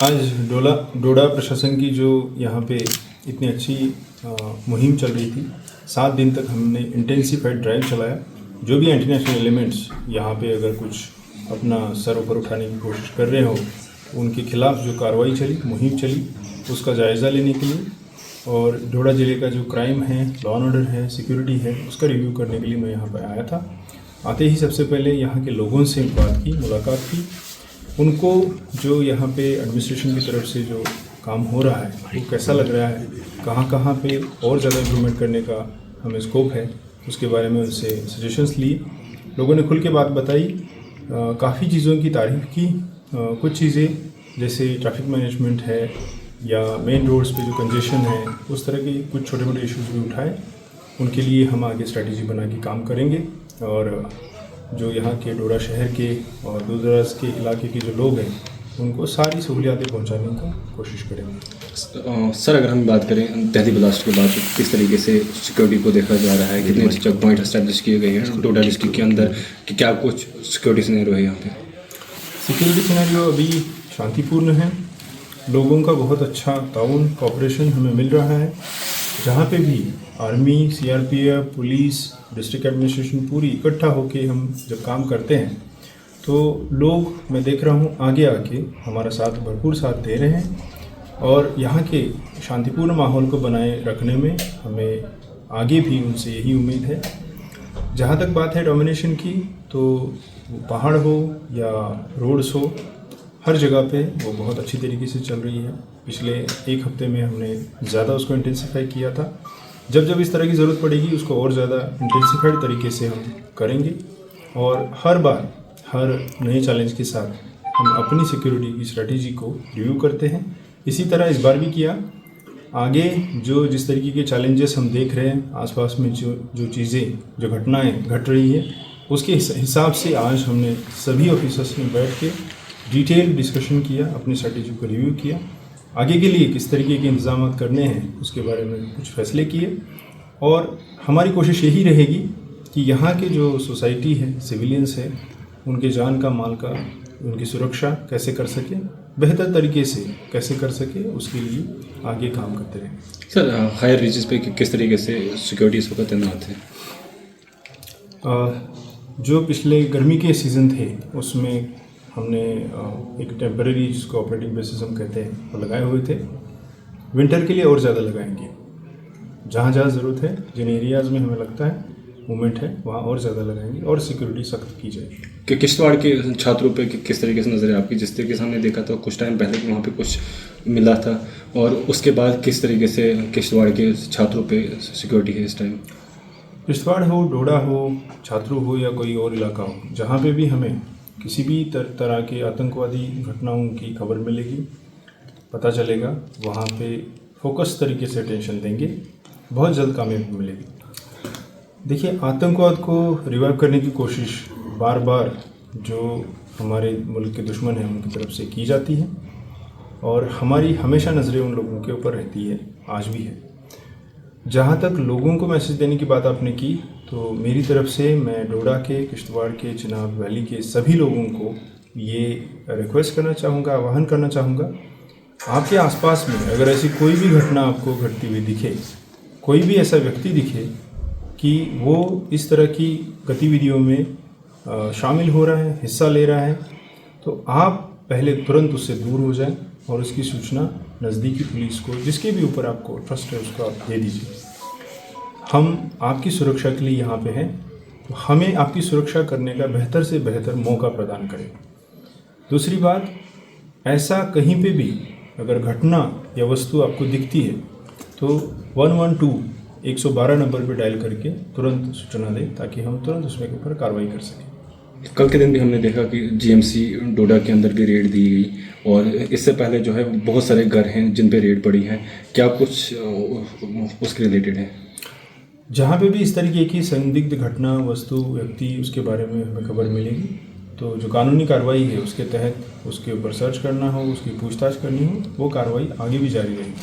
आज डोडा प्रशासन की जो यहाँ पे इतनी अच्छी मुहिम चल रही थी, 7 दिन तक हमने इंटेंसिफाइड ड्राइव चलाया। जो भी एंटी नेशनल एलिमेंट्स यहाँ पे अगर कुछ अपना सर ऊपर उठाने की कोशिश कर रहे हो, उनके खिलाफ जो कार्रवाई चली, मुहिम चली, उसका जायज़ा लेने के लिए और डोडा ज़िले का जो क्राइम है, लॉ एंड ऑर्डर है, सिक्योरिटी है, उसका रिव्यू करने के लिए मैं यहाँ पर आया था। आते ही सबसे पहले यहाँ के लोगों से बात की, मुलाकात की। उनको जो यहाँ पे एडमिनिस्ट्रेशन की तरफ से जो काम हो रहा है वो कैसा लग रहा है, कहाँ कहाँ पे और ज़्यादा इम्प्रूवमेंट करने का हमें स्कोप है, उसके बारे में उनसे सजेशंस लिए। लोगों ने खुल के बात बताई, काफ़ी चीज़ों की तारीफ़ की। कुछ चीज़ें जैसे ट्रैफिक मैनेजमेंट है या मेन रोड्स पे जो कंजेशन है, उस तरह के कुछ छोटे मोटे इश्यूज़ भी उठाए। उनके लिए हम आगे स्ट्रैटेजी बना के काम करेंगे और जो यहाँ के डोडा शहर के और दूर दराज के इलाके के जो लोग हैं उनको सारी सहूलियातें पहुँचाने की कोशिश करेंगे। सर, अगर हम बात करें दिल्ली ब्लास्ट के बाद किस तरीके से सिक्योरिटी को देखा जा रहा है, कितने चेक पॉइंट एस्टैब्लिश किए गए हैं डोडा डिस्ट्रिक्ट के अंदर, कि क्या कुछ सिक्योरिटी सिनेरियो है यहाँ पे? सिक्योरिटी सिनेरियो अभी शांतिपूर्ण है। लोगों का बहुत अच्छा ताउन, कोऑपरेशन हमें मिल रहा है। जहाँ पे भी army, CRPF, police, district administration पूरी इकट्ठा होके हम जब काम करते हैं तो लोग, मैं देख रहा हूँ, आगे आके हमारा साथ, भरपूर साथ दे रहे हैं और यहाँ के शांतिपूर्ण माहौल को बनाए रखने में हमें आगे भी उनसे यही उम्मीद है। जहाँ तक बात है डोमिनेशन की, तो पहाड़ हो या रोड्स हो, हर जगह पे वो बहुत अच्छी तरीके से चल रही है। पिछले 1 हफ्ते में हमने ज़्यादा उसको इंटेंसिफाई किया था। जब जब इस तरह की ज़रूरत पड़ेगी उसको और ज़्यादा इंटेंसिफाइड तरीके से हम करेंगे और हर बार हर नए चैलेंज के साथ हम अपनी सिक्योरिटी की स्ट्रेटेजी को रिव्यू करते हैं। इसी तरह इस बार भी किया। आगे जो जिस तरीके के चैलेंजेस हम देख रहे हैं, आसपास में जो चीज़ें, जो घटनाएं घट रही है, उसके हिसाब से आज हमने सभी ऑफिसर्स में बैठ के डिटेल डिस्कशन किया, अपनी स्ट्रेटेजी को रिव्यू किया। आगे के लिए किस तरीके के इंतजाम करने हैं उसके बारे में कुछ फैसले किए और हमारी कोशिश यही रहेगी कि यहाँ के जो सोसाइटी है, सिविलियंस है, उनके जान का, माल का, उनकी सुरक्षा कैसे कर सके, बेहतर तरीके से कैसे कर सके, उसके लिए आगे काम करते रहें। सर, हायर रीचेस पे किस तरीके से सिक्योरिटी इस वक्त तैनात है? जो पिछले गर्मी के सीज़न थे उसमें हमने एक टेम्परेरी, जिसको ऑपरेटिंग बेसिस हम कहते हैं, वो लगाए हुए थे। विंटर के लिए और ज़्यादा लगाएंगे। जहाँ जहाँ ज़रूरत है, जिन एरियाज़ में हमें लगता है मूवमेंट है, वहाँ और ज़्यादा लगाएंगे और सिक्योरिटी सख्त की जाएगी। कि किश्तवाड़ के छात्रों पे किस तरीके से नज़र है आपकी? जिस तरीके से हमने देखा था कुछ टाइम पहले कि वहाँ पे कुछ मिला था, और उसके बाद किस तरीके से किश्तवाड़ के छात्रों पे सिक्योरिटी है इस टाइम? किश्तवाड़ हो, डोडा हो, छात्रों हो या कोई और इलाका हो, जहाँ पे भी हमें किसी भी तरह के आतंकवादी घटनाओं की खबर मिलेगी, पता चलेगा, वहाँ पे फोकस तरीके से अटेंशन देंगे, बहुत जल्द कामयाबी मिलेगी। देखिए, आतंकवाद को रिवाइव करने की कोशिश बार बार जो हमारे मुल्क के दुश्मन हैं उनकी तरफ से की जाती है और हमारी हमेशा नज़रें उन लोगों के ऊपर रहती है, आज भी है। जहाँ तक लोगों को मैसेज देने की बात आपने की, तो मेरी तरफ से मैं डोडा के, किश्तवाड़ के, चिनाब वैली के सभी लोगों को ये रिक्वेस्ट करना चाहूँगा, आह्वान करना चाहूँगा, आपके आसपास में अगर ऐसी कोई भी घटना आपको घटती हुई दिखे, कोई भी ऐसा व्यक्ति दिखे कि वो इस तरह की गतिविधियों में शामिल हो रहा है, हिस्सा ले रहा है, तो आप पहले तुरंत उससे दूर हो जाएं और उसकी सूचना नज़दीकी पुलिस को, जिसके भी ऊपर आपको ट्रस्ट है, उसको आप दे दीजिए। हम आपकी सुरक्षा के लिए यहाँ पे हैं, तो हमें आपकी सुरक्षा करने का बेहतर से बेहतर मौका प्रदान करें। दूसरी बात, ऐसा कहीं पे भी अगर घटना या वस्तु आपको दिखती है तो 112 नंबर पे डायल करके तुरंत सूचना दें, ताकि हम तुरंत उसमें के ऊपर कार्रवाई कर सकें। कल के दिन भी हमने देखा कि जीएमसी डोडा के अंदर भी रेड दी गई, और इससे पहले जो है बहुत सारे घर हैं जिन पे रेड पड़ी है, क्या कुछ उसके रिलेटेड है? जहाँ पे भी इस तरीके की संदिग्ध घटना, वस्तु, व्यक्ति, उसके बारे में हमें खबर मिलेगी तो जो कानूनी कार्रवाई है उसके तहत उसके ऊपर सर्च करना हो, उसकी पूछताछ करनी हो, वो कार्रवाई आगे भी जारी रहेगी।